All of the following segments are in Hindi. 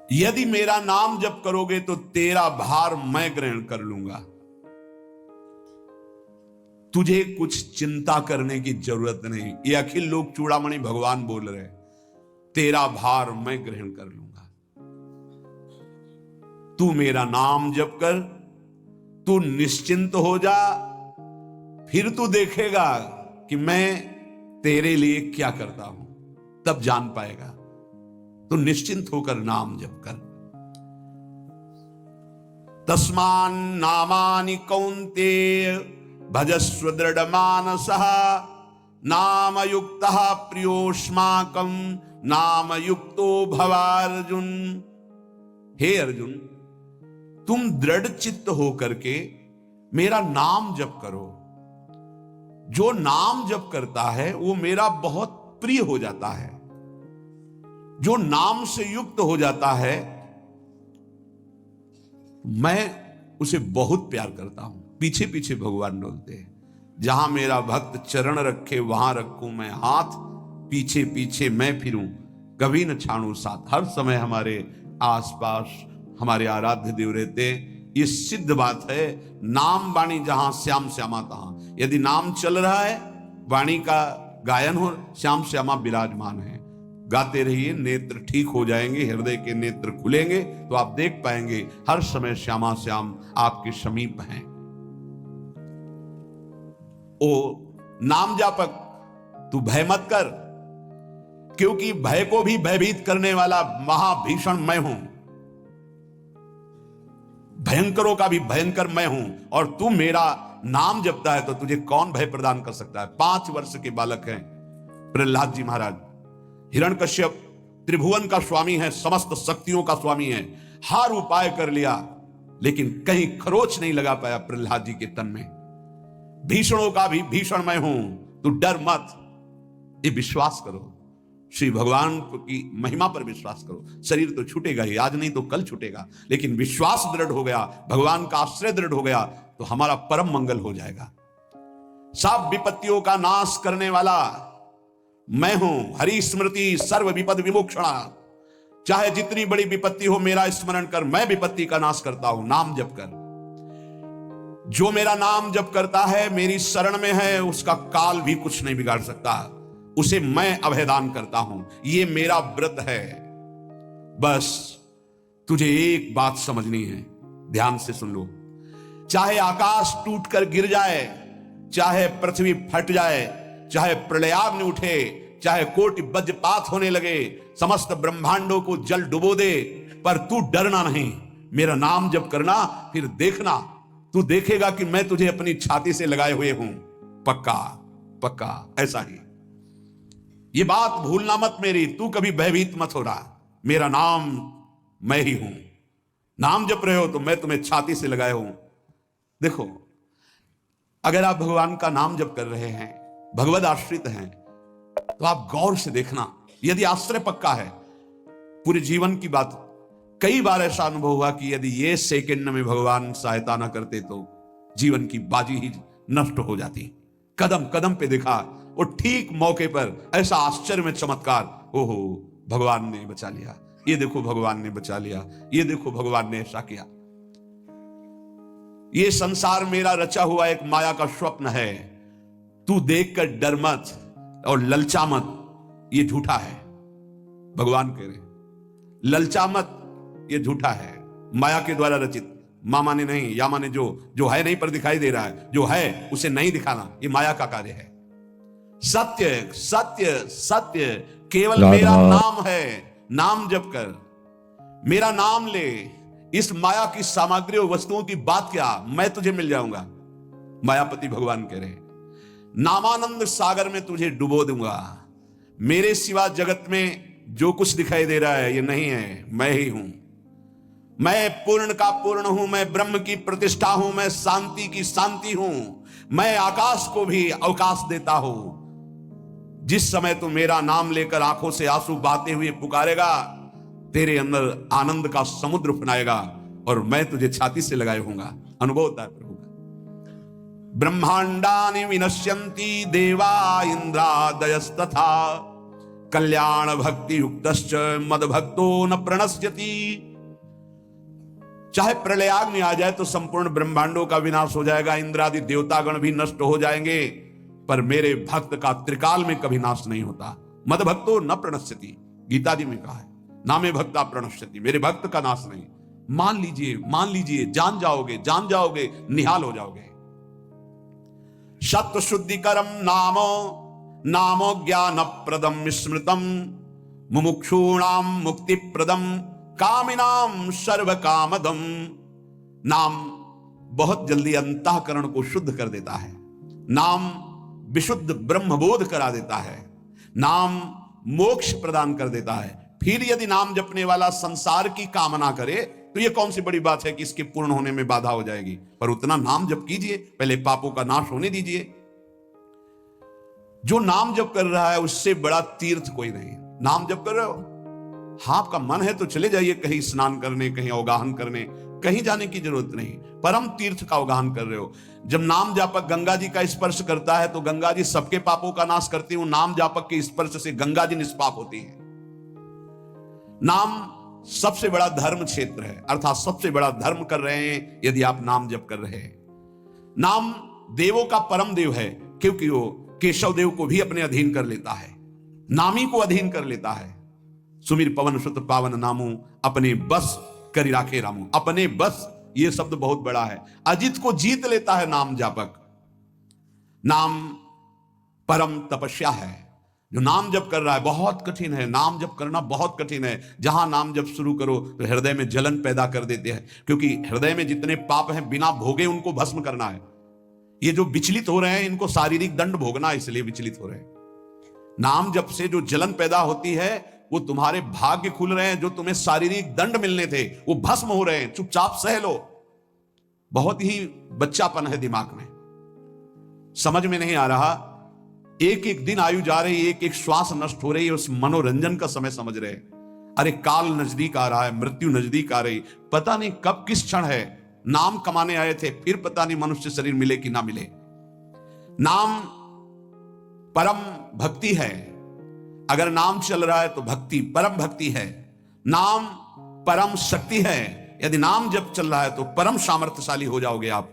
यदि मेरा नाम जप करोगे तो तेरा भार मैं ग्रहण कर लूंगा। तुझे कुछ चिंता करने की जरूरत नहीं। ये अखिल लोक चूड़ामणि भगवान बोल रहे, तेरा भार मैं ग्रहण कर लूंगा। तू मेरा नाम जप कर, तू निश्चिंत हो जा, फिर तू देखेगा कि मैं तेरे लिए क्या करता हूं, तब जान पाएगा। तो निश्चिंत होकर नाम जप कर। तस्मान नामानि कौन्तेय भजस्व दृढ़ मानसः नाम युक्तः प्रियोष्माकं नाम युक्तो भवार्जुन। हे अर्जुन, तुम दृढ़ चित्त होकर के मेरा नाम जप करो। जो नाम जप करता है वो मेरा बहुत प्रिय हो जाता है। जो नाम से युक्त हो जाता है मैं उसे बहुत प्यार करता हूं। पीछे पीछे भगवान डोलते हैं। जहां मेरा भक्त चरण रखे वहां रखूं मैं हाथ, पीछे पीछे मैं फिरूं, कभी न छाड़ू साथ। हर समय हमारे आसपास हमारे आराध्य देव रहते। ये सिद्ध बात है। नाम वाणी जहां श्याम श्यामा तहां। यदि नाम चल रहा है, वाणी का गायन हो, श्याम श्यामा विराजमान है। गाते रहिए, नेत्र ठीक हो जाएंगे, हृदय के नेत्र खुलेंगे तो आप देख पाएंगे हर समय श्यामा श्याम आपके समीप हैं। ओ नाम जापक, तू भय मत कर, क्योंकि भय को भी भयभीत करने वाला महाभीषण मैं हूं। भयंकरों का भी भयंकर मैं हूं। और तू मेरा नाम जपता है तो तुझे कौन भय प्रदान कर सकता है। 5 वर्ष के बालक हैं प्रहलाद जी महाराज। हिरण्यकश्यप त्रिभुवन का स्वामी है, समस्त शक्तियों का स्वामी है। हर उपाय कर लिया लेकिन कहीं खरोच नहीं लगा पाया प्रहलाद जी के तन में। भीषणों का भी भीषण मैं हूं, तू डर मत, ये विश्वास करो। श्री भगवान की महिमा पर विश्वास करो। शरीर तो छूटेगा ही, आज नहीं तो कल छूटेगा, लेकिन विश्वास दृढ़ हो गया, भगवान का आश्रय दृढ़ हो गया तो हमारा परम मंगल हो जाएगा। सब विपत्तियों का नाश करने वाला मैं हूं। हरि स्मृति सर्व विपद विमोक्षणा। चाहे जितनी बड़ी विपत्ति हो मेरा स्मरण कर, मैं विपत्ति का नाश करता हूं। नाम जप कर। जो मेरा नाम जप करता है, मेरी शरण में है, उसका काल भी कुछ नहीं बिगाड़ सकता। उसे मैं अभयदान करता हूं। ये मेरा व्रत है। बस तुझे एक बात समझनी है, ध्यान से सुन लो। चाहे आकाश टूटकर गिर जाए, चाहे पृथ्वी फट जाए, चाहे प्रलयाग्नि उठे, चाहे कोटि वज्रपात होने लगे, समस्त ब्रह्मांडों को जल डुबो दे, पर तू डरना नहीं। मेरा नाम जप करना, फिर देखना, तू देखेगा कि मैं तुझे अपनी छाती से लगाए हुए हूं। पक्का पक्का ऐसा ही। ये बात भूलना मत मेरी। तू कभी भयभीत मत हो रहा। मेरा नाम मैं ही हूं। नाम जप रहे हो तो मैं तुम्हें छाती से लगाए हूं। देखो, अगर आप भगवान का नाम जप कर रहे हैं, भगवद आश्रित हैं, तो आप गौर से देखना। यदि आश्रय पक्का है, पूरे जीवन की बात, कई बार ऐसा अनुभव हुआ कि यदि ये सेकंड में भगवान सहायता ना करते तो जीवन की बाजी ही नष्ट हो जाती। कदम कदम पे देखा, वो ठीक मौके पर ऐसा आश्चर्य में चमत्कार। ओहो, भगवान ने बचा लिया। ये देखो भगवान ने बचा लिया। ये देखो भगवान ने ऐसा किया। ये संसार मेरा रचा हुआ एक माया का स्वप्न है। तू देखकर डर मत और ललचा मत, ये झूठा है। भगवान कह रहे ललचा मत, ये झूठा है, माया के द्वारा रचित। मामा ने नहीं, यामा ने जो है नहीं पर दिखाई दे रहा है, जो है उसे नहीं दिखाना, ये माया का कार्य है। सत्य सत्य सत्य केवल मेरा नाम है। नाम जप कर, मेरा नाम ले। इस माया की सामग्री और वस्तुओं की बात क्या, मैं तुझे मिल जाऊंगा। मायापति भगवान कह रहे नामानंद सागर में तुझे डुबो दूंगा। मेरे सिवा जगत में जो कुछ दिखाई दे रहा है ये नहीं है, मैं ही हूं। मैं पूर्ण का पूर्ण हूं, मैं ब्रह्म की प्रतिष्ठा हूं, मैं शांति की शांति हूं, मैं आकाश को भी अवकाश देता हूं। जिस समय तू मेरा नाम लेकर आंखों से आंसू बहाते हुए पुकारेगा, तेरे अंदर आनंद का समुद्र फनाएगा और मैं तुझे छाती से लगाए होऊंगा। अनुभव होता है प्रभु का। ब्रह्मांडानि विनश्यन्ति देवा इंद्रादयस्तथा कल्याण भक्ति युक्तश्च मद भक्तो न प्रणश्यति। चाहे प्रलयाग्नि आ जाए तो संपूर्ण ब्रह्मांडों का विनाश हो जाएगा, इंद्रादि देवतागण भी नष्ट हो जाएंगे, पर मेरे भक्त का त्रिकाल में कभी नाश नहीं होता। मद भक्तो न प्रणश्यति, गीतादि में कहा है, नामे भक्ता प्रणश्यति, मेरे भक्त का नाश नहीं। मान लीजिए, जान जाओगे, निहाल हो जाओगे। सत्व शुद्धिकरम नामो ज्ञान प्रदम स्मृतम मुमुक्षूणाम मुक्ति प्रदम कामिनाम सर्व कामदम। नाम बहुत जल्दी अंतःकरण को शुद्ध कर देता है, नाम विशुद्ध ब्रह्मबोध करा देता है, नाम मोक्ष प्रदान कर देता है। फिर यदि नाम जपने वाला संसार की कामना करे तो यह कौन सी बड़ी बात है कि इसके पूर्ण होने में बाधा हो जाएगी। पर उतना नाम जप कीजिए, पहले पापों का नाश होने दीजिए। जो नाम जप कर रहा है उससे बड़ा तीर्थ कोई नहीं। नाम जप कर रहे हो, हाँ आपका मन है तो चले जाइए कहीं स्नान करने, कहीं अवगाहन करने, कहीं जाने की जरूरत नहीं। परम तीर्थ का अवगाहन कर रहे हो। जब नाम जापक गंगा जी का स्पर्श करता है तो गंगा जी सबके पापों का नाश करती हूं, नाम जापक के स्पर्श से गंगा जी निष्पाप होती है। नाम सबसे बड़ा धर्म क्षेत्र है, अर्थात सबसे बड़ा धर्म कर रहे हैं यदि आप नाम जप कर रहे हैं। नाम देवों का परम देव है, क्योंकि वो केशव देव को भी अपने अधीन कर लेता है, नामी को अधीन कर लेता है। सुमिर पवन सुत पावन नामू, अपने बस करी राखे रामू। अपने बस, ये शब्द बहुत बड़ा है। अजित को जीत लेता है नाम जापक। नाम परम तपस्या है। जो नाम जप कर रहा है बहुत कठिन है, नाम जप करना बहुत कठिन है। जहां नाम जप शुरू करो तो हृदय में जलन पैदा कर देते हैं, क्योंकि हृदय में जितने पाप हैं बिना भोगे उनको भस्म करना है। ये जो विचलित हो रहे हैं इनको शारीरिक दंड भोगना, इसलिए विचलित हो रहे हैं। नाम जप से जो जलन पैदा होती है वो तुम्हारे भाग्य खुल रहे हैं, जो तुम्हें शारीरिक दंड मिलने थे वो भस्म हो रहे हैं। चुपचाप सह लो। बहुत ही बच्चापन है दिमाग में, समझ में नहीं आ रहा। एक एक दिन आयु जा रही, एक एक श्वास नष्ट हो रही है, उस मनोरंजन का समय समझ रहे हैं। अरे काल नजदीक आ रहा है, मृत्यु नजदीक आ रही, पता नहीं कब किस क्षण है। नाम कमाने आए थे, फिर पता नहीं मनुष्य शरीर मिले कि ना मिले। नाम परम भक्ति है। अगर नाम चल रहा है तो भक्ति परम भक्ति है। नाम परम शक्ति है। यदि नाम जब चल रहा है तो परम सामर्थ्यशाली हो जाओगे आप।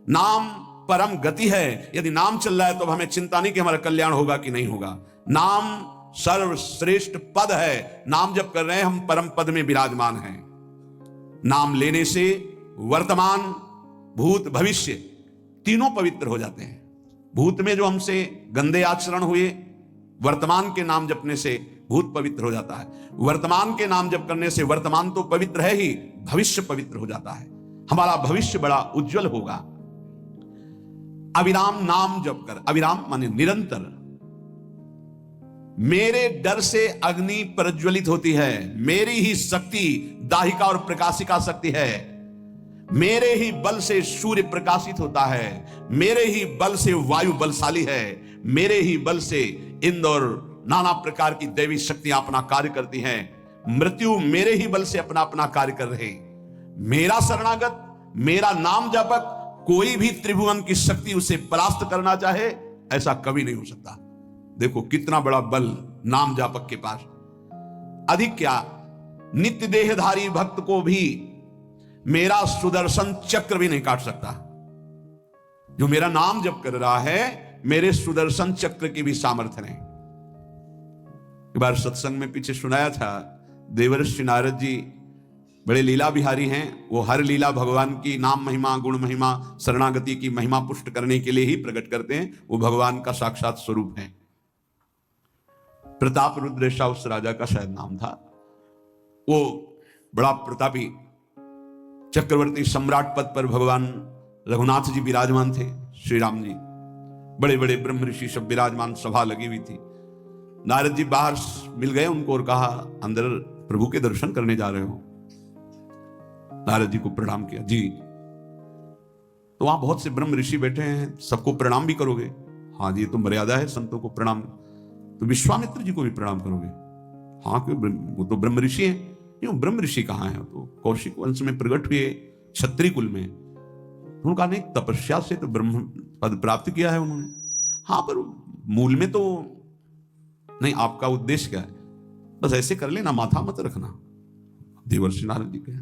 नाम परम गति है। यदि नाम चल रहा है तो हमें चिंता नहीं कि हमारा कल्याण होगा कि नहीं होगा। नाम सर्वश्रेष्ठ पद है। नाम जब कर रहे हैं हम परम पद में विराजमान हैं। नाम लेने से वर्तमान, भूत, भविष्य तीनों पवित्र हो जाते हैं। भूत में जो हमसे गंदे आचरण हुए, वर्तमान के नाम जपने से भूत पवित्र हो जाता है। वर्तमान के नाम जप करने से वर्तमान तो पवित्र है ही, भविष्य पवित्र हो जाता है। हमारा भविष्य बड़ा उज्जवल होगा। अविराम नाम जप कर, अविराम माने निरंतर। मेरे डर से अग्नि प्रज्वलित होती है, मेरी ही शक्ति दाहिका और प्रकाशिका शक्ति है। मेरे ही बल से सूर्य प्रकाशित होता है, मेरे ही बल से वायु बलशाली है, मेरे ही बल से इंद्र और नाना प्रकार की दैवी शक्तियां अपना कार्य करती हैं। मृत्यु मेरे ही बल से अपना अपना कार्य कर रहे। मेरा शरणागत, मेरा नाम जापक, कोई भी त्रिभुवन की शक्ति उसे परास्त करना चाहे ऐसा कभी नहीं हो सकता। देखो कितना बड़ा बल नाम जापक के पास। अधिक क्या, नित्य देहधारी भक्त को भी मेरा सुदर्शन चक्र भी नहीं काट सकता। जो मेरा नाम जप कर रहा है, मेरे सुदर्शन चक्र की भी सामर्थ्य नहीं। एक बार सत्संग में पीछे सुनाया था, देवर्षि नारद जी बड़े लीला बिहारी हैं। वो हर लीला भगवान की नाम महिमा, गुण महिमा, शरणागति की महिमा पुष्ट करने के लिए ही प्रकट करते हैं। वो भगवान का साक्षात स्वरूप है। प्रताप रुद्रेशा उस राजा का शायद नाम था। वो बड़ा प्रतापी चक्रवर्ती सम्राट पद पर भगवान रघुनाथ जी विराजमान थे। श्री राम जी, बड़े बड़े ब्रह्म ऋषि सब विराजमान, सभा लगी हुई थी। नारद जी बाहर मिल गए उनको और कहा, अंदर प्रभु के दर्शन करने जा रहे हो? नारद जी को प्रणाम किया। जी। तो वहां बहुत से ब्रह्म ऋषि बैठे हैं, सबको प्रणाम भी करोगे? हाँ जी, तो मर्यादा है संतों को प्रणाम। तो विश्वामित्र जी को भी प्रणाम करोगे? हाँ, क्यों, वो तो ब्रह्म ऋषि हैं। क्यों, ब्रह्म ऋषि कहाँ हैं? तो कौशिक वंश में प्रकट हुए, क्षत्रिय कुल में। उन्होंने कहा, नहीं, तपस्या से तो ब्रह्म पद प्राप्त किया है उन्होंने। हाँ, पर मूल में तो नहीं। आपका उद्देश्य क्या है? बस ऐसे कर लेना, माथा मत रखना। देवर्षि नारद जी के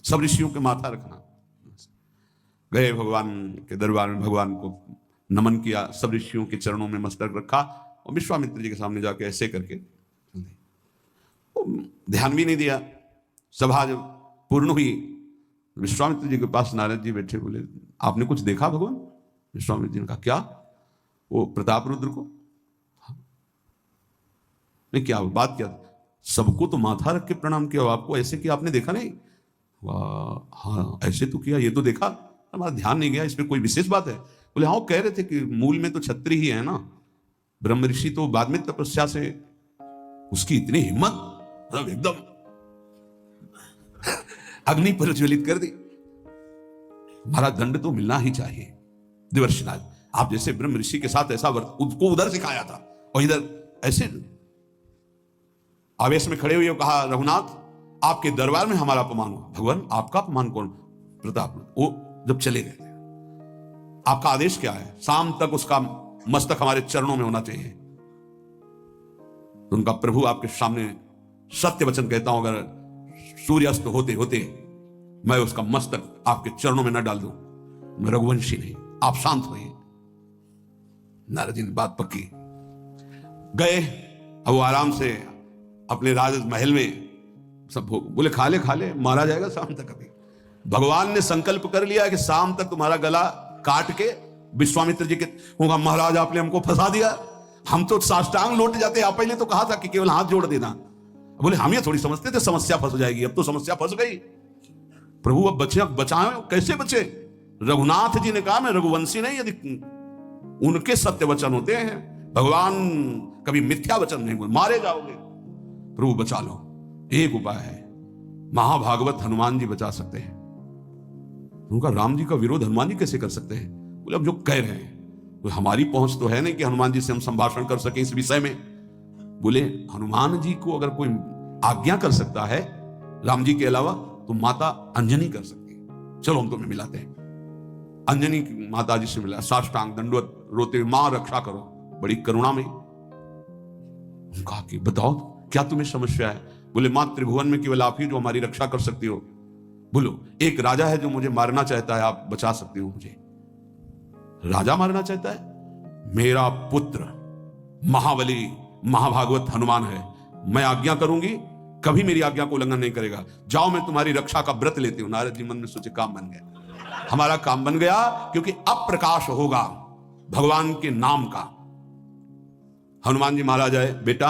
सब ऋषियों के माथा रखना। गए भगवान के दरबार में, भगवान को नमन किया, सब ऋषियों के चरणों में मस्तक रखा और विश्वामित्र जी के सामने जाके ऐसे करके ध्यान भी नहीं दिया। सभा जब पूर्ण हुई, विश्वामित्र जी के पास नारद जी बैठे, बोले आपने कुछ देखा भगवान? विश्वामित्र जी ने कहा क्या? वो प्रताप रुद्र को? नहीं, क्या बात क्या? सबको तो माथा रख के प्रणाम किया, आपको ऐसे किया आपने देखा नहीं? वाह, हाँ ऐसे तो किया, ये तो देखा, हमारा ध्यान नहीं गया, इसमें कोई विशेष बात है? बोले हाँ, वो कह रहे थे कि मूल में तो छत्री ही है ना, ब्रह्म ऋषि तो बाद में तपस्या से, उसकी इतनी हिम्मत, मतलब एकदम अग्नि प्रज्वलित कर दी। हमारा दंड तो मिलना ही चाहिए। देवर्षिनाथ, आप जैसे ब्रह्म ऋषि के साथ ऐसा उसको उधर सिखाया था और इधर ऐसे आवेश में खड़े हुए कहा, रघुनाथ आपके दरबार में हमारा अपमान हुआ। भगवान आपका अपमान कौन? प्रताप। वो जब चले गए, आपका आदेश क्या है? शाम तक उसका मस्तक हमारे चरणों में होना चाहिए। तो उनका प्रभु आपके सामने सत्य वचन कहता हूं, अगर सूर्यास्त होते होते मैं उसका मस्तक आपके चरणों में न डाल दूं, मैं रघुवंशी नहीं। आप शांत होइए। नारद जी ने बात पक्की। गए, अब वो आराम से अपने राज महल में सब बोले खा ले, मारा जाएगा शाम तक। अभी भगवान ने संकल्प कर लिया कि शाम तक तुम्हारा गला काट के विश्वामित्र जी के होगा, महाराज आपने हमको फंसा दिया, हम तो साष्टांग लौट जाते। आप पहले तो कहा था कि केवल हाथ जोड़ देना। बोले हम ये थोड़ी समझते थे समस्या फंस जाएगी, अब तो समस्या फंस गई। प्रभु अब बचाए, कैसे बचे? रघुनाथ जी ने कहा मैं रघुवंशी नहीं, यदि उनके सत्य वचन होते हैं, भगवान कभी मिथ्या वचन नहीं बोले, मारे जाओगे। प्रभु बचा लो। एक उपाय है, महाभागवत हनुमान जी बचा सकते हैं। उनका राम जी का विरोध हनुमान जी कैसे कर सकते हैं? बोले अब जो कह रहे हैं, तो हमारी पहुंच तो है नहीं कि हनुमान जी से हम संभाषण कर सकें इस विषय में। बोले हनुमान जी को अगर कोई आज्ञा कर सकता है राम जी के अलावा, तो माता अंजनी कर सकती है। चलो हम तुम्हें मिलाते हैं। अंजनी माता जी से मिला, साष्टांग दंडवत रोते हुए, मां रक्षा करो, बड़ी करुणा में। कहा कि बताओ क्या तुम्हें समस्या है? बोले मां त्रिभुवन में केवल आप ही जो हमारी रक्षा कर सकती हो। बोलो एक राजा है जो मुझे मारना चाहता है, आप बचा सकती हो मुझे? राजा मारना चाहता है? मेरा पुत्र महाबली महाभागवत हनुमान है, मैं आज्ञा करूंगी, कभी मेरी आज्ञा को उल्लंघन नहीं करेगा। जाओ मैं तुम्हारी रक्षा का व्रत लेती हूं। नारद जी मन में सोचे काम बन गया, हमारा काम बन गया, क्योंकि अब प्रकाश होगा भगवान के नाम का। हनुमान जी महाराज आए, बेटा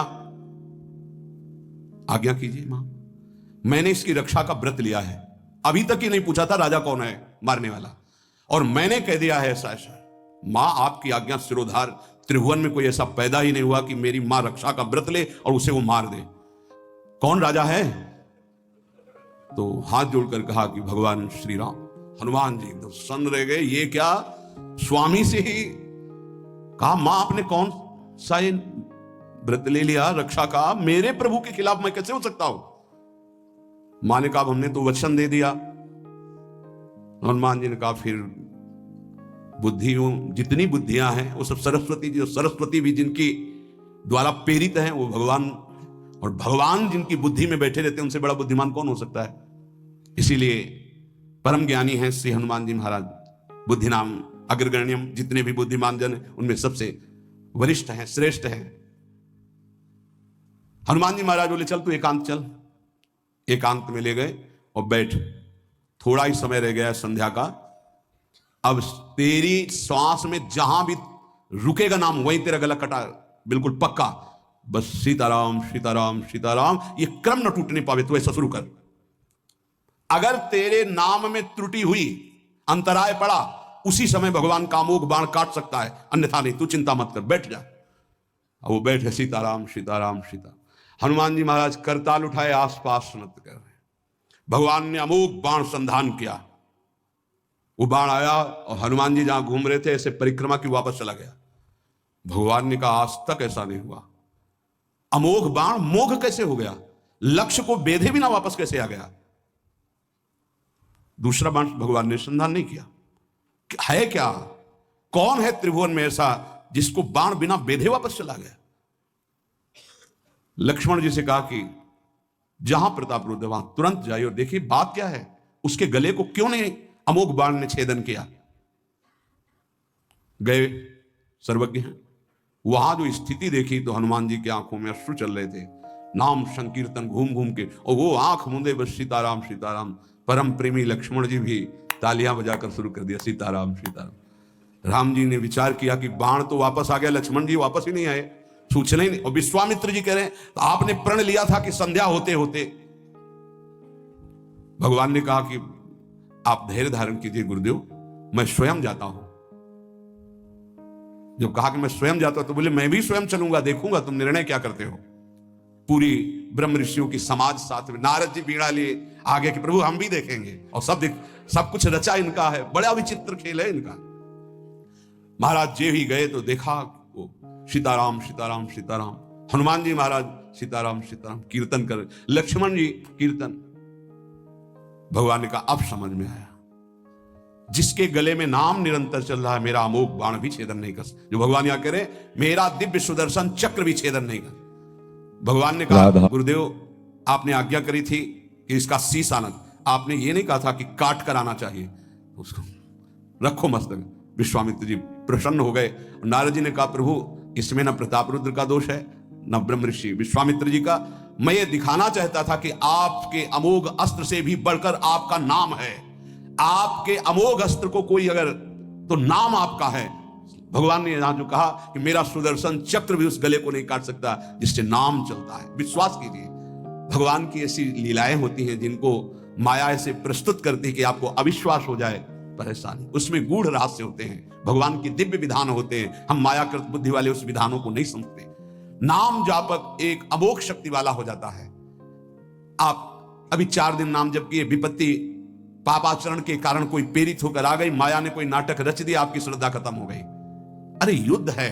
आज्ञा कीजिए मां, मैंने इसकी रक्षा का व्रत लिया है। अभी तक ही नहीं पूछा था राजा कौन है मारने वाला, और मैंने कह दिया है ऐसा ऐसा। मां आपकी आज्ञा सिरोधार, त्रिभुवन में कोई ऐसा पैदा ही नहीं हुआ कि मेरी मां रक्षा का व्रत ले और उसे वो मार दे। कौन राजा है? तो हाथ जोड़कर कहा कि भगवान श्री राम। हनुमान जी तो सन्न रह गए, ये क्या? स्वामी से ही कहा, मां आपने कौन सा व्रत ले लिया रक्षा का? मेरे प्रभु के खिलाफ मैं कैसे हो सकता हूं? मां ने कहा हमने तो वचन दे दिया। हनुमान जी ने कहा फिर बुद्धियों जितनी बुद्धियां हैं वो सब सरस्वती जी, सरस्वती भी जिनकी द्वारा प्रेरित हैं वो भगवान, और भगवान जिनकी बुद्धि में बैठे रहते हैं उनसे बड़ा बुद्धिमान कौन हो सकता है? इसीलिए परम ज्ञानी हैं श्री हनुमान जी महाराज। बुद्धि नाम अग्रगण्यम, जितने भी बुद्धिमान जन हैं उनमें सबसे वरिष्ठ हैं, श्रेष्ठ हैं। हनुमान जी महाराज बोले चल तू एकांत चल। एकांत में ले गए और बैठ, थोड़ा ही समय रह गया संध्या का, अब तेरी श्वास में जहां भी रुकेगा नाम वहीं तेरा गला कटा, बिल्कुल पक्का। बस सीताराम सीताराम सीताराम, ये क्रम न टूटने पावे, तो ऐसा शुरू कर। अगर तेरे नाम में त्रुटि हुई, अंतराय पड़ा, उसी समय भगवान कामोग बाण काट सकता है, अन्यथा नहीं। तू चिंता मत कर, बैठ जा। अब वो बैठे, सीताराम सीताराम सीता। हनुमान जी महाराज करताल उठाए, आसपास नत कर रहे। भगवान ने अमोघ बाण संधान किया, वो बाण आया और हनुमान जी जहां घूम रहे थे ऐसे परिक्रमा की वापस चला गया। भगवान ने कहा आज तक ऐसा नहीं हुआ। अमोघ बाण मोघ कैसे हो गया? लक्ष्य को बेधे बिना वापस कैसे आ गया? दूसरा बाण भगवान ने संधान नहीं किया। है क्या? कौन है त्रिभुवन में ऐसा जिसको बाण बिना बेधे वापस चला गया? लक्ष्मण जी से कहा कि जहां प्रतापरुद्र वहां तुरंत जाइए और देखिए बात क्या है, उसके गले को क्यों नहीं अमोघ बाण ने छेदन किया। गए, सर्वज्ञ हैं। वहां जो स्थिति देखी तो हनुमान जी की आंखों में अश्रु चल रहे थे। नाम संकीर्तन घूम घूम के, और वो आंख मूंदे बस सीताराम सीताराम। परम प्रेमी लक्ष्मण जी भी तालियां बजाकर शुरू कर दिया, सीताराम सीताराम। राम जी ने विचार किया कि बाण तो वापस आ गया, लक्ष्मण जी वापस ही नहीं आए, सूचना ही नहीं। और विश्वामित्र जी कह रहे हैं तो आपने प्रण लिया था कि संध्या होते होते। भगवान ने कहा कि आप धैर्य धारण कीजिए गुरुदेव, मैं स्वयं जाता हूं। जब कहा कि मैं स्वयं जाता हूं तो बोले मैं भी स्वयं चलूंगा, देखूंगा तुम निर्णय क्या करते हो। पूरी ब्रह्म ऋषियों की समाज साथ में, नारद जी बीड़ा लिए आगे कि प्रभु हम भी देखेंगे, और सब कुछ रचा इनका है, बड़ा विचित्र खेल है इनका। महाराज जे ही गए तो देखा वो सीताराम सीताराम सीताराम। हनुमान जी महाराज सीताराम सीताराम कीर्तन कर, लक्ष्मण जी कीर्तन। भगवान ने कहा अब समझ में आया, जिसके गले में नाम निरंतर चल रहा है, मेरा अमोघ बाण भी छेदन नहीं कर, जो भगवान यहां कह रहे मेरा दिव्य सुदर्शन चक्र भी छेदन नहीं कर। भगवान ने कहा गुरुदेव आपने आज्ञा करी थी कि इसका शीश आनंद, आपने ये नहीं कहा था कि काट कर आना चाहिए, उसको रखो मस्तक। विश्वामित्र जी प्रसन्न हो गए। नारद जी ने कहा प्रभु इसमें न प्रतापरुद्र का दोष है न ब्रह्म ऋषि विश्वामित्र जी का, मैं ये दिखाना चाहता था कि आपके अमोघ अस्त्र से भी बढ़कर आपका नाम है। आपके अमोघ अस्त्र को कोई अगर, तो नाम आपका है। भगवान ने यहां जो कहा कि मेरा सुदर्शन चक्र भी उस गले को नहीं काट सकता जिससे नाम चलता है। विश्वास कीजिए भगवान की ऐसी लीलाएं होती हैं जिनको माया ऐसे प्रस्तुत करती है कि आपको अविश्वास हो जाए, परेशानी। उसमें गूढ़ रहस्य होते हैं, भगवान के दिव्य विधान होते हैं, हम मायाकृत बुद्धि वाले उस विधानों को नहीं समझते। नाम जापक एक अमोघ शक्ति वाला हो जाता है। आप अभी 4 दिन नाम जप किए, विपत्ति पापाचरण के कारण कोई प्रेरित होकर आ गई, माया ने कोई नाटक रच दिया, आपकी श्रद्धा खत्म हो गई। अरे युद्ध है,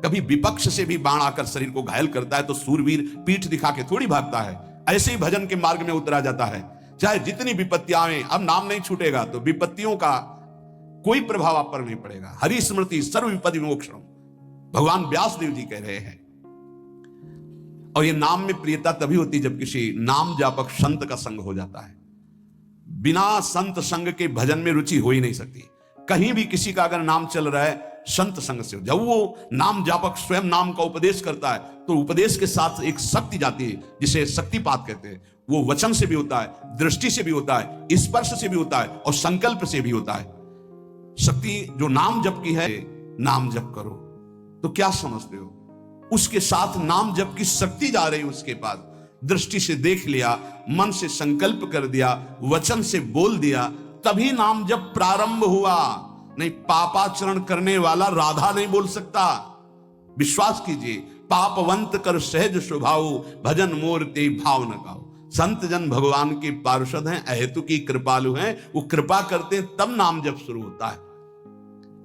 कभी विपक्ष से भी बाण आकर शरीर को घायल करता है तो सूरवीर पीठ दिखा के थोड़ी भागता है। ऐसे ही भजन के मार्ग में उतरा जाता है, चाहे जितनी विपत्तियां आए, अब नाम नहीं छूटेगा तो विपत्तियों का कोई प्रभाव आप पर नहीं पड़ेगा। हरि स्मृति सर्व विपत्ति विमोक्षण, भगवान व्यासदेव जी कह रहे हैं। और ये नाम में प्रियता तभी होती जब किसी नाम जापक संत का संग हो जाता है। बिना संत संग के भजन में रुचि हो ही नहीं सकती। कहीं भी किसी का अगर नाम चल रहा है संत संग से, जब वो नाम जापक स्वयं नाम का उपदेश करता है तो उपदेश के साथ एक शक्ति जाती है जिसे शक्तिपात कहते हैं। वो वचन से भी होता है, दृष्टि से भी होता है, स्पर्श से भी होता है और संकल्प से भी होता है। शक्ति जो नाम जप की है, नाम जप करो तो क्या समझते हो, उसके साथ नाम जप की शक्ति जा रही उसके पास। दृष्टि से देख लिया, मन से संकल्प कर दिया, वचन से बोल दिया, तभी नाम जप प्रारंभ हुआ। नहीं पापाचरण करने वाला राधा नहीं बोल सकता। विश्वास कीजिए, पापवंत कर सहज स्वभाव, भजन मोर ते भाव न गाओ। संत जन भगवान के पार्षद हैं, अहेतु की कृपालु हैं, वो कृपा करते हैं तब नाम जप शुरू होता है।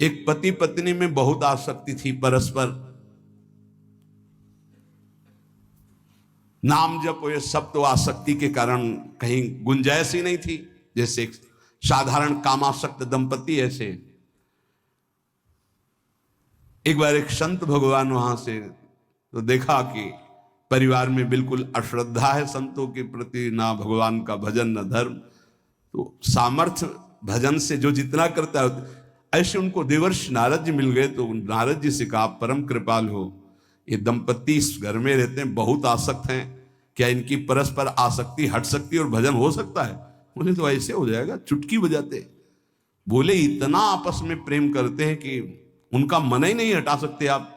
एक पति पत्नी में बहुत आसक्ति थी परस्पर, नाम जप ये सब तो आसक्ति के कारण कहीं गुंजाइश ही नहीं थी। जैसे एक साधारण कामासक्त दंपति, ऐसे एक बार एक संत भगवान वहां से तो देखा कि परिवार में बिल्कुल अश्रद्धा है संतों के प्रति, ना भगवान का भजन न धर्म। तो सामर्थ्य भजन से जो जितना करता है, ऐसे उनको देवर्षि नारद जी मिल गए। तो नारद जी से कहा परम कृपाल हो, ये दंपति इस घर में रहते हैं, बहुत आसक्त हैं, क्या इनकी परस्पर आसक्ति हट सकती है और भजन हो सकता है? बोले तो ऐसे हो जाएगा, चुटकी बजाते। बोले इतना आपस में प्रेम करते हैं कि उनका मन ही नहीं हटा सकते आप।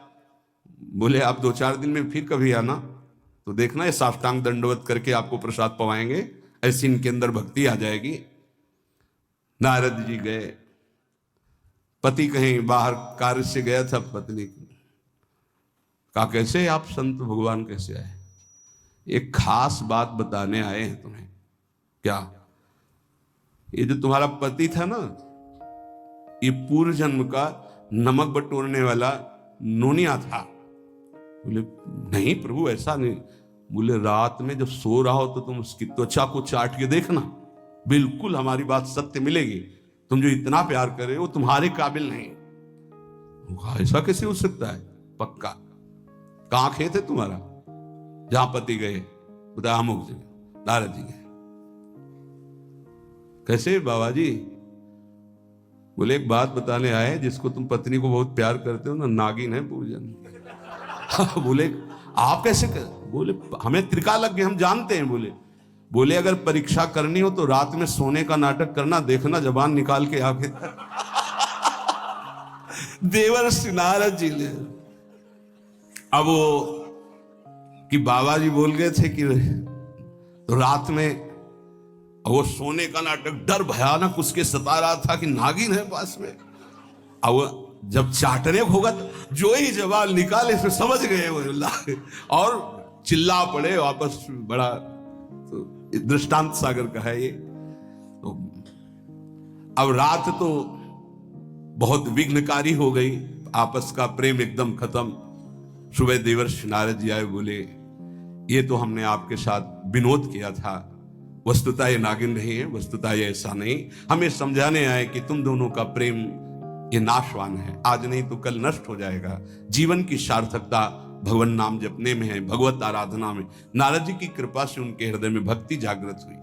बोले आप 2-4 दिन में फिर कभी आना तो देखना, ये साष्टांग दंडवत करके आपको प्रसाद पवाएंगे, ऐसी इनके अंदर भक्ति आ जाएगी। नारद जी गए, पति कहीं बाहर कार्य से गया था, पत्नी कहा कैसे आप संत भगवान कैसे आए? एक खास बात बताने आए हैं तुम्हें। क्या? ये जो तुम्हारा पति था ना, ये पूर्व जन्म का नमक बटोरने वाला नोनिया था। बोले नहीं प्रभु ऐसा नहीं। बोले रात में जब सो रहा हो तो तुम उसकी त्वचा को चाट के देखना, बिल्कुल हमारी बात सत्य मिलेगी। तुम जो इतना प्यार कर रहे हो तुम्हारे काबिल नहीं। ऐसा कैसे हो सकता है? पक्का। कहां खेत है तुम्हारा? जहां पति गए, बताया अमुक जगह, नारद जी गए। कैसे बाबा जी? बोले एक बात बताने आए, जिसको तुम पत्नी को बहुत प्यार करते हो ना, नागिन है पूजन। बोले आप कैसे कर? बोले हमें त्रिकालज्ञ, हम जानते हैं। बोले अगर परीक्षा करनी हो तो रात में सोने का नाटक करना, देखना जबान निकाल के आगे। देवर्षि नारद जी ने अब वो कि बाबा जी बोल गए थे कि तो रात में वो सोने का नाटक, डर भयानक उसके सता रहा था कि नागिन है पास में। अब जब चाटने होगा तो जो ही जवाब निकाले फिर समझ गए वो और चिल्ला पड़े वापस। बड़ा तो दृष्टांत सागर का है ये। तो अब रात तो बहुत विघ्नकारी हो गई, आपस का प्रेम एकदम खत्म। सुबह देवर्षि नारद जी आए, बोले ये तो हमने आपके साथ विनोद किया था, वस्तुतः ये नागिन नहीं है, वस्तुतः ये ऐसा नहीं। हमें समझाने आए कि तुम दोनों का प्रेम ये नाशवान है, आज नहीं तो कल नष्ट हो जाएगा। जीवन की सार्थकता भगवान नाम जपने में है, भगवत आराधना में। नारद जी की कृपा से उनके हृदय में भक्ति जागृत हुई।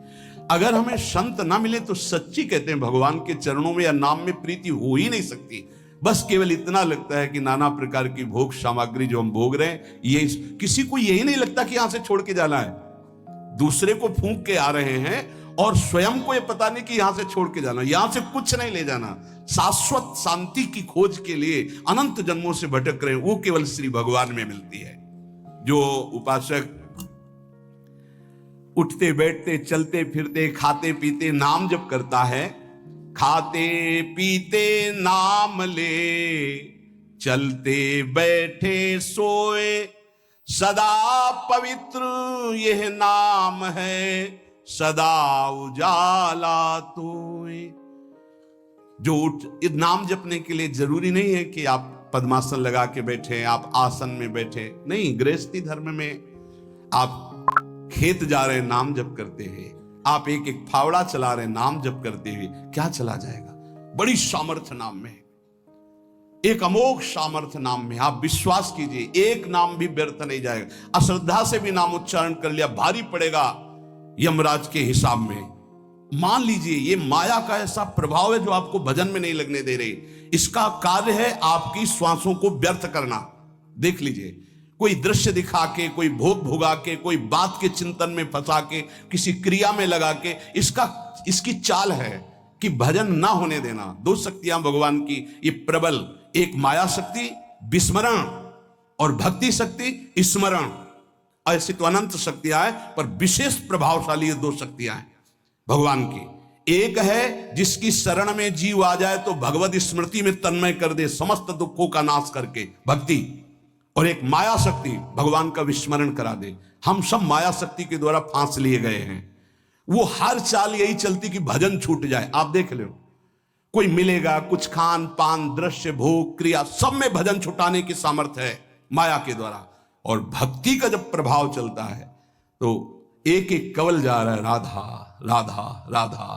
अगर हमें संत ना मिले तो सच्ची कहते हैं भगवान के चरणों में या नाम में प्रीति हो ही नहीं सकती। बस केवल इतना लगता है कि नाना प्रकार की भोग सामग्री जो हम भोग रहे हैं, ये किसी को यही नहीं लगता कि यहां से छोड़ के जाना है। दूसरे को फूंक के आ रहे हैं और स्वयं को ये पता नहीं कि यहां से छोड़ के जाना, यहां से कुछ नहीं ले जाना। शाश्वत शांति की खोज के लिए अनंत जन्मों से भटक रहे हैं, वो केवल श्री भगवान में मिलती है। जो उपासक उठते बैठते चलते फिरते खाते पीते नाम जप करता है, खाते पीते नाम ले, चलते बैठे सोए, सदा पवित्र यह नाम है, सदा उजाला तोए। जो नाम जपने के लिए जरूरी नहीं है कि आप पद्मासन लगा के बैठे, आप आसन में बैठे, नहीं। गृहस्थी धर्म में आप खेत जा रहे नाम जप करते हैं, आप एक एक फावड़ा चला रहे नाम जप करते हुए, क्या चला जाएगा? बड़ी सामर्थ्य नाम में, एक अमोघ सामर्थ्य नाम में। आप विश्वास कीजिए, एक नाम भी व्यर्थ नहीं जाएगा। अश्रद्धा से भी नाम उच्चारण कर लिया, भारी पड़ेगा यमराज के हिसाब में। मान लीजिए ये माया का ऐसा प्रभाव है जो आपको भजन में नहीं लगने दे रही। इसका कार्य है आपकी श्वासों को व्यर्थ करना। देख लीजिए, कोई दृश्य दिखा के, कोई भोग भोगा के, कोई बात के चिंतन में फंसा के, किसी क्रिया में लगा के, इसकी चाल है कि भजन ना होने देना। दो शक्तियां भगवान की ये प्रबल, एक माया शक्ति विस्मरण और भक्ति शक्ति स्मरण। ऐसी तो अनंत शक्तियां हैं, पर विशेष प्रभावशाली ये दो शक्तियां हैं भगवान की। एक है जिसकी शरण में जीव आ जाए तो भगवत स्मृति में तन्मय कर दे, समस्त दुखों का नाश करके, भक्ति। और एक माया शक्ति भगवान का विस्मरण करा दे। हम सब माया शक्ति के द्वारा फांस लिए गए हैं। वो हर चाल यही चलती कि भजन छूट जाए। आप देख लो, कोई मिलेगा, कुछ खान पान दृश्य भोग क्रिया सब में भजन छुटाने की सामर्थ्य है माया के द्वारा। और भक्ति का जब प्रभाव चलता है तो एक एक कवल जा रहा है राधा राधा राधा,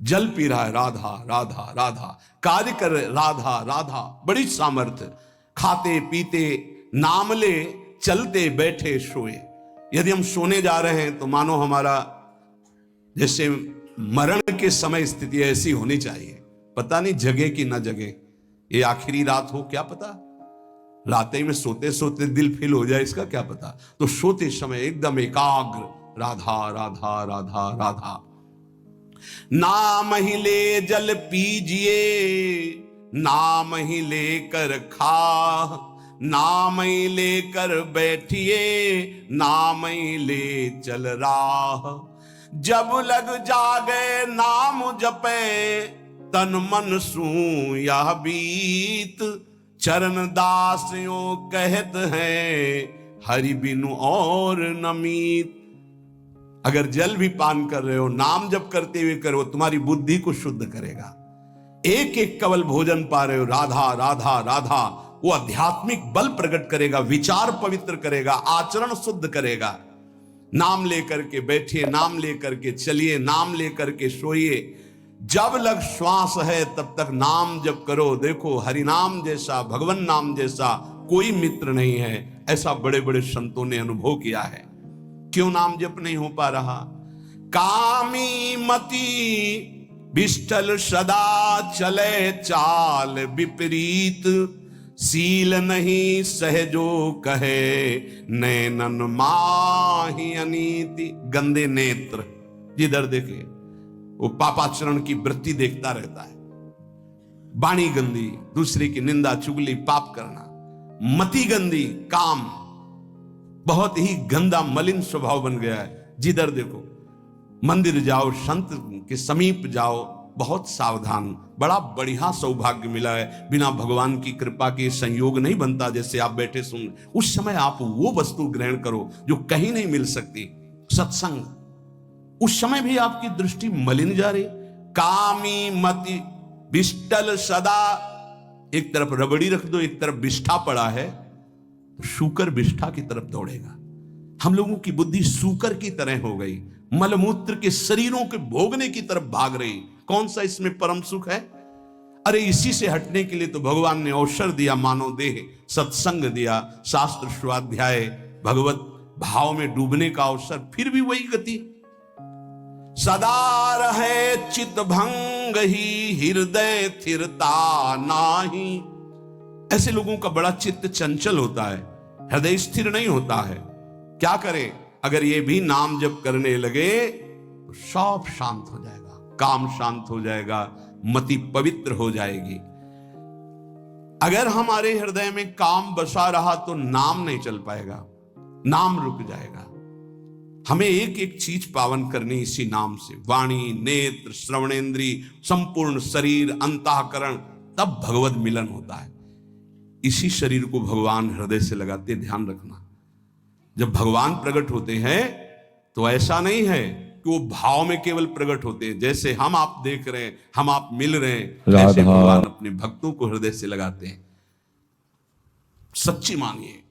जल पी रहा है राधा राधा राधा, कार्य कर रहे राधा राधा, बड़ी सामर्थ्य। खाते पीते नाम ले, चलते बैठे सोए। यदि हम सोने जा रहे हैं तो मानो हमारा जैसे मरण के समय स्थिति ऐसी होनी चाहिए। पता नहीं जगे कि ना जगे, ये आखिरी रात हो, क्या पता। रात में सोते सोते दिल फील हो जाए, इसका क्या पता। तो सोते समय एकदम एकाग्र राधा राधा राधा राधा। नाम ही ले जल पीजिए, नाम ही लेकर खा, नाम ही लेकर बैठिए, नाम ही ले चल राह। जब लग जागे नाम जपे, तन मन सू यह बीत, चरण दास यो कहत हैं, हरि बिनु और नमीत। अगर जल भी पान कर रहे हो, नाम जप करते हुए करो, तुम्हारी बुद्धि को शुद्ध करेगा। एक एक कवल भोजन पा रहे हो राधा राधा राधा, वो आध्यात्मिक बल प्रकट करेगा, विचार पवित्र करेगा, आचरण शुद्ध करेगा। नाम लेकर के बैठिए, नाम लेकर के चलिए, नाम लेकर के सोइए। जब लग श्वास है तब तक नाम जप करो। देखो, हरि नाम जैसा, भगवान नाम जैसा कोई मित्र नहीं है, ऐसा बड़े बड़े संतों ने अनुभव किया है। क्यों नाम जप नहीं हो पा रहा? कामी मति विष्टल सदा चले चाल विपरीत, सील नहीं सहजो कहे नैनन माही अनीति। गंदे नेत्र, जिधर देखे वो पापाचरण की वृत्ति देखता रहता है। वाणी गंदी, दूसरे की निंदा चुगली पाप करना। मति गंदी, काम बहुत ही गंदा मलिन स्वभाव बन गया है। जिधर देखो, मंदिर जाओ, संत के समीप जाओ, बहुत सावधान। बड़ा बढ़िया सौभाग्य मिला है, बिना भगवान की कृपा के संयोग नहीं बनता। जैसे आप बैठे सुन, उस समय आप वो वस्तु ग्रहण करो जो कहीं नहीं मिल सकती, सत्संग। उस समय भी आपकी दृष्टि मलिन जा रही। कामी मति विष्टल सदा, एक तरफ रबड़ी रख दो, एक तरफ बिष्ठा पड़ा है, शूकर बिष्ठा की तरफ दौड़ेगा। हम लोगों की बुद्धि शूकर की तरह हो गई, मलमूत्र के शरीरों के भोगने की तरफ भाग रही। कौन सा इसमें परम सुख है? अरे इसी से हटने के लिए तो भगवान ने अवसर दिया, मानव देह, सत्संग दिया, शास्त्र स्वाध्याय, भगवत भाव में डूबने का अवसर। फिर भी वही गति। सदा रहे चित भंग ही, हृदय स्थिरता नाही। ऐसे लोगों का बड़ा चित्त चंचल होता है, हृदय स्थिर नहीं होता है। क्या करे? अगर ये भी नाम जप करने लगे तो सब शांत हो जाएगा, काम शांत हो जाएगा, मति पवित्र हो जाएगी। अगर हमारे हृदय में काम बसा रहा तो नाम नहीं चल पाएगा, नाम रुक जाएगा। हमें एक एक चीज पावन करनी इसी नाम से। वाणी, नेत्र, श्रवणेन्द्री, संपूर्ण शरीर, अंतःकरण, तब भगवत मिलन होता है। इसी शरीर को भगवान हृदय से लगाते, ध्यान रखना। जब भगवान प्रकट होते हैं तो ऐसा नहीं है कि वो भाव में केवल प्रकट होते हैं। जैसे हम आप देख रहे हैं, हम आप मिल रहे हैं, ऐसे भगवान अपने भक्तों को हृदय से लगाते हैं। सच्ची मानिए,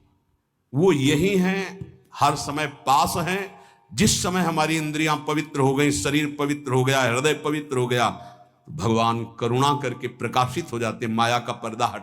वो यही हैं, हर समय पास हैं। जिस समय हमारी इंद्रियां पवित्र हो गई, शरीर पवित्र हो गया, हृदय पवित्र हो गया, भगवान करुणा करके प्रकाशित हो जाते, माया का पर्दा हटा